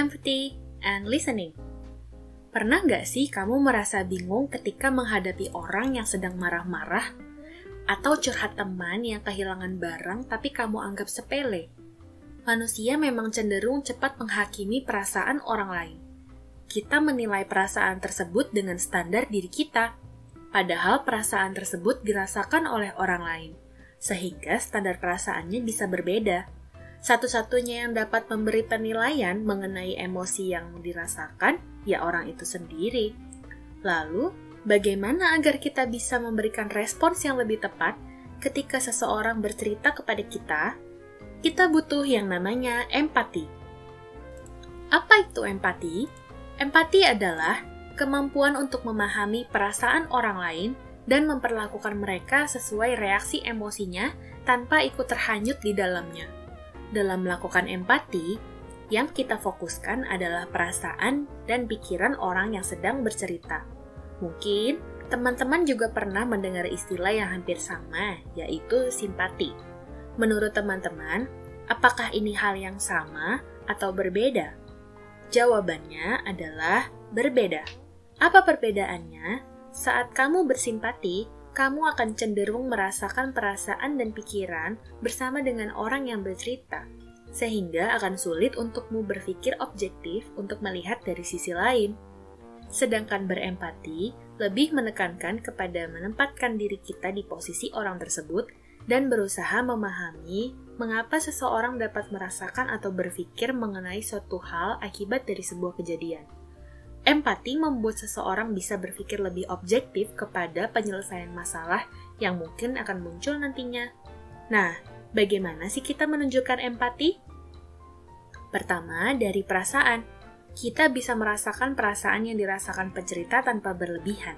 empathy, and listening. Pernah nggak sih kamu merasa bingung ketika menghadapi orang yang sedang marah-marah? Atau curhat teman yang kehilangan barang tapi kamu anggap sepele? Manusia memang cenderung cepat menghakimi perasaan orang lain. Kita menilai perasaan tersebut dengan standar diri kita, padahal perasaan tersebut dirasakan oleh orang lain, sehingga standar perasaannya bisa berbeda. Satu-satunya yang dapat memberi penilaian mengenai emosi yang dirasakan, ya orang itu sendiri. Lalu, bagaimana agar kita bisa memberikan respons yang lebih tepat ketika seseorang bercerita kepada kita? Kita butuh yang namanya empati. Apa itu empati? Empati adalah kemampuan untuk memahami perasaan orang lain dan memperlakukan mereka sesuai reaksi emosinya tanpa ikut terhanyut di dalamnya. Dalam melakukan empati, yang kita fokuskan adalah perasaan dan pikiran orang yang sedang bercerita. Mungkin teman-teman juga pernah mendengar istilah yang hampir sama, yaitu simpati. Menurut teman-teman, apakah ini hal yang sama atau berbeda? Jawabannya adalah berbeda. Apa perbedaannya? Saat kamu bersimpati, kamu akan cenderung merasakan perasaan dan pikiran bersama dengan orang yang bercerita, sehingga akan sulit untukmu berpikir objektif untuk melihat dari sisi lain. Sedangkan berempati lebih menekankan kepada menempatkan diri kita di posisi orang tersebut dan berusaha memahami mengapa seseorang dapat merasakan atau berpikir mengenai suatu hal akibat dari sebuah kejadian. Empati membuat seseorang bisa berpikir lebih objektif kepada penyelesaian masalah yang mungkin akan muncul nantinya. Nah, bagaimana sih kita menunjukkan empati? Pertama, dari perasaan. Kita bisa merasakan perasaan yang dirasakan pencerita tanpa berlebihan.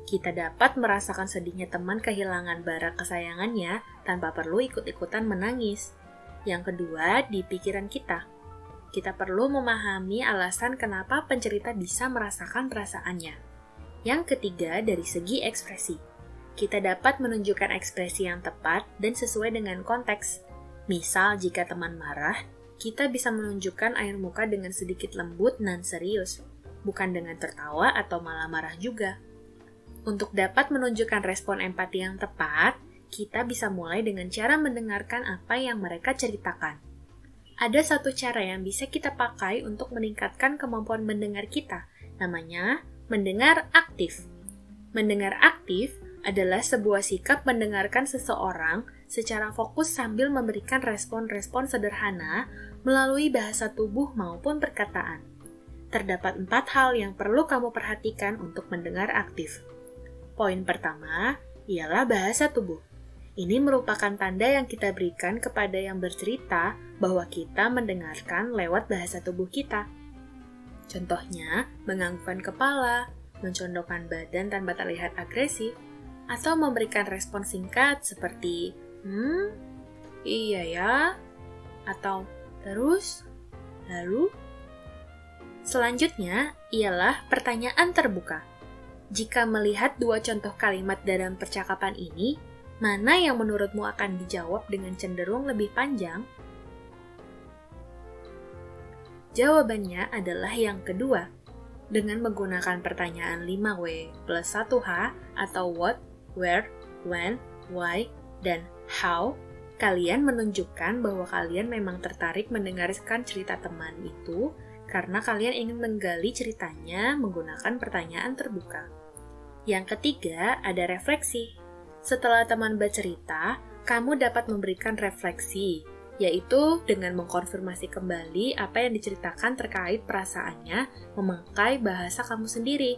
Kita dapat merasakan sedihnya teman kehilangan barang kesayangannya tanpa perlu ikut-ikutan menangis. Yang kedua, di pikiran kita. Kita perlu memahami alasan kenapa pencerita bisa merasakan perasaannya. Yang ketiga, dari segi ekspresi. Kita dapat menunjukkan ekspresi yang tepat dan sesuai dengan konteks. Misal, jika teman marah, kita bisa menunjukkan air muka dengan sedikit lembut dan serius, bukan dengan tertawa atau malah marah juga. Untuk dapat menunjukkan respon empati yang tepat, kita bisa mulai dengan cara mendengarkan apa yang mereka ceritakan. Ada satu cara yang bisa kita pakai untuk meningkatkan kemampuan mendengar kita, namanya mendengar aktif. Mendengar aktif adalah sebuah sikap mendengarkan seseorang secara fokus sambil memberikan respon-respon sederhana melalui bahasa tubuh maupun perkataan. Terdapat 4 hal yang perlu kamu perhatikan untuk mendengar aktif. Poin pertama ialah bahasa tubuh. Ini merupakan tanda yang kita berikan kepada yang bercerita bahwa kita mendengarkan lewat bahasa tubuh kita. Contohnya, menganggukkan kepala, mencondongkan badan tanpa terlihat agresif, atau memberikan respon singkat seperti, iya ya, atau terus, lalu. Selanjutnya ialah pertanyaan terbuka. Jika melihat 2 contoh kalimat dalam percakapan ini, mana yang menurutmu akan dijawab dengan cenderung lebih panjang? Jawabannya adalah yang kedua. Dengan menggunakan pertanyaan 5W plus 1H atau what, where, when, why, dan how, kalian menunjukkan bahwa kalian memang tertarik mendengarkan cerita teman itu karena kalian ingin menggali ceritanya menggunakan pertanyaan terbuka. Yang ketiga, ada refleksi. Setelah teman bercerita, kamu dapat memberikan refleksi, yaitu dengan mengkonfirmasi kembali apa yang diceritakan terkait perasaannya memakai bahasa kamu sendiri.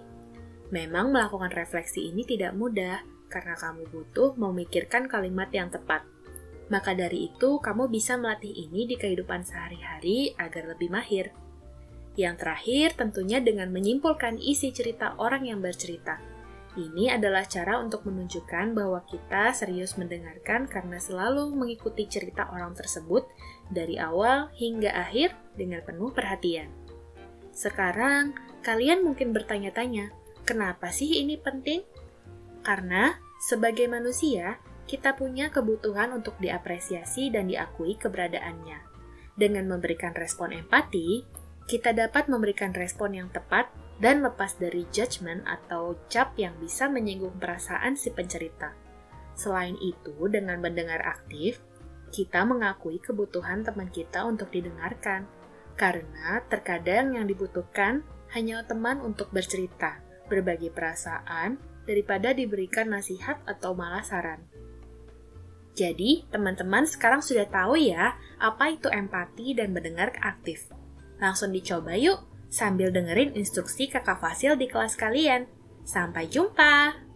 Memang melakukan refleksi ini tidak mudah, karena kamu butuh memikirkan kalimat yang tepat. Maka dari itu, kamu bisa melatih ini di kehidupan sehari-hari agar lebih mahir. Yang terakhir, tentunya dengan menyimpulkan isi cerita orang yang bercerita. Ini adalah cara untuk menunjukkan bahwa kita serius mendengarkan karena selalu mengikuti cerita orang tersebut dari awal hingga akhir dengan penuh perhatian. Sekarang, kalian mungkin bertanya-tanya, kenapa sih ini penting? Karena, sebagai manusia, kita punya kebutuhan untuk diapresiasi dan diakui keberadaannya. Dengan memberikan respon empati, Kita dapat memberikan respon yang tepat dan lepas dari judgement atau cap yang bisa menyinggung perasaan si pencerita. Selain itu, dengan mendengar aktif, kita mengakui kebutuhan teman kita untuk didengarkan. Karena terkadang yang dibutuhkan hanya teman untuk bercerita, berbagi perasaan, daripada diberikan nasihat atau malah saran. Jadi, teman-teman sekarang sudah tahu ya, apa itu empati dan mendengar aktif. Langsung dicoba yuk, sambil dengerin instruksi Kakak Fasil di kelas kalian. Sampai jumpa!